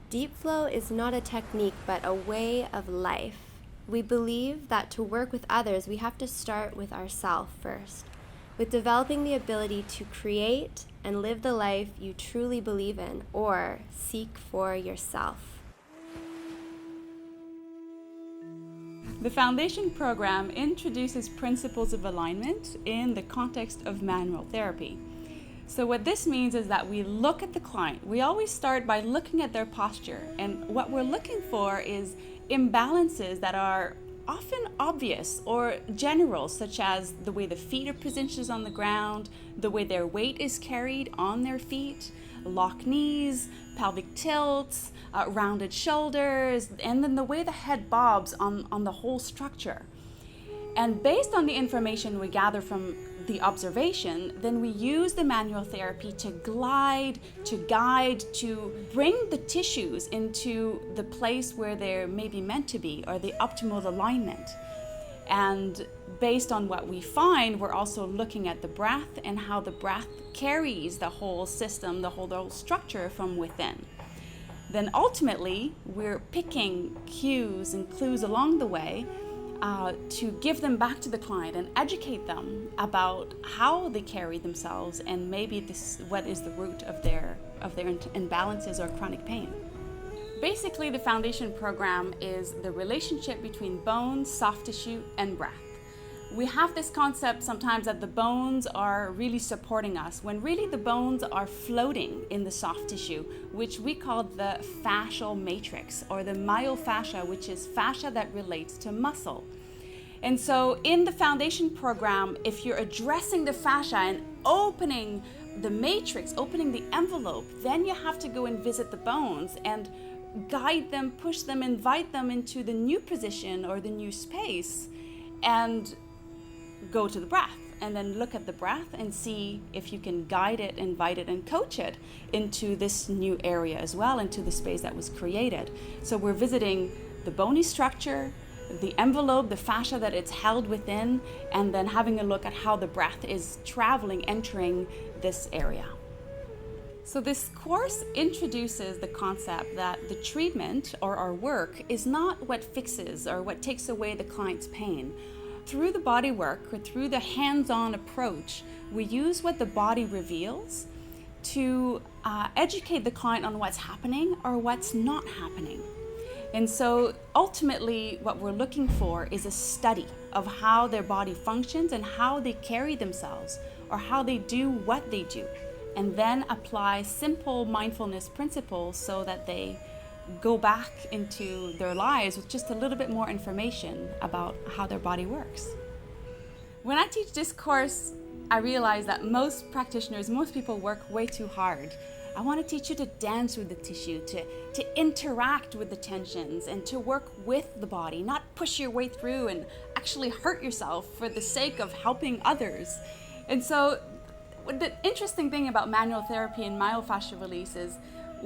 Deep flow is not a technique, but a way of life. We believe that to work with others, we have to start with ourselves first, with developing the ability to create and live the life you truly believe in or seek for yourself. The foundation program introduces principles of alignment in the context of manual therapy. So what this means is that we look at the client. We always start by looking at their posture, and what we're looking for is imbalances that are often obvious or general, such as the way the feet are positioned on the ground, the way their weight is carried on their feet, locked knees, pelvic tilts, rounded shoulders, and then the way the head bobs on the whole structure. And based on the information we gather from the observation, then we use the manual therapy to glide, to guide, to bring the tissues into the place where they're maybe meant to be, or the optimal alignment. And based on what we find, we're also looking at the breath and how the breath carries the whole system, the whole structure from within. Then ultimately, we're picking cues and clues along the way to give them back to the client and educate them about how they carry themselves and maybe what is the root of their imbalances or chronic pain. Basically, the foundation program is the relationship between bones, soft tissue, and breath. We have this concept sometimes that the bones are really supporting us, when really the bones are floating in the soft tissue, which we call the fascial matrix, or the myofascia, which is fascia that relates to muscle. And so in the foundation program, if you're addressing the fascia and opening the matrix, opening the envelope, then you have to go and visit the bones and guide them, push them, invite them into the new position or the new space, and go to the breath, and then look at the breath and see if you can guide it, invite it, and coach it into this new area as well, into the space that was created. So we're visiting the bony structure, the envelope, the fascia that it's held within, and then having a look at how the breath is traveling, entering this area. So this course introduces the concept that the treatment or our work is not what fixes or what takes away the client's pain. Through the body work or through the hands-on approach, we use what the body reveals to educate the client on what's happening or what's not happening. And so ultimately what we're looking for is a study of how their body functions and how they carry themselves or how they do what they do, and then apply simple mindfulness principles so that they go back into their lives with just a little bit more information about how their body works. When I teach this course, I realize that most practitioners, most people work way too hard. I want to teach you to dance with the tissue, to interact with the tensions, and to work with the body, not push your way through and actually hurt yourself for the sake of helping others. And so the interesting thing about manual therapy and myofascial release is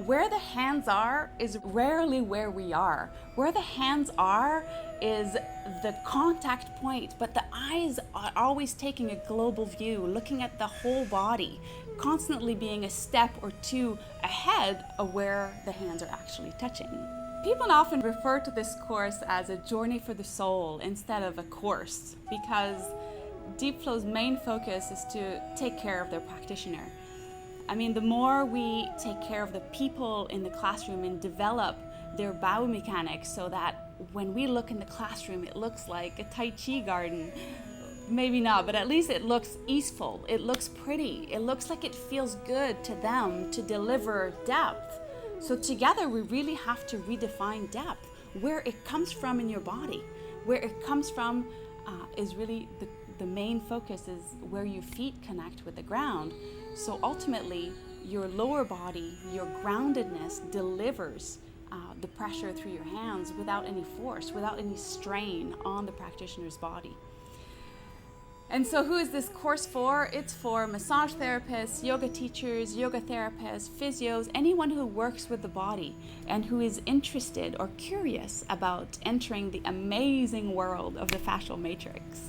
where the hands are is rarely where we are. Where the hands are is the contact point, but the eyes are always taking a global view, looking at the whole body, constantly being a step or two ahead of where the hands are actually touching. People often refer to this course as a journey for the soul instead of a course, because Deep Flow's main focus is to take care of their practitioner. I mean, the more we take care of the people in the classroom and develop their biomechanics so that when we look in the classroom, it looks like a Tai Chi garden. Maybe not, but at least it looks easeful. It looks pretty. It looks like it feels good to them to deliver depth. So together, we really have to redefine depth. Where it comes from in your body, where it comes from is really the main focus is where your feet connect with the ground. So ultimately, your lower body, your groundedness delivers the pressure through your hands without any force, without any strain on the practitioner's body. And so who is this course for? It's for massage therapists, yoga teachers, yoga therapists, physios, anyone who works with the body and who is interested or curious about entering the amazing world of the fascial matrix.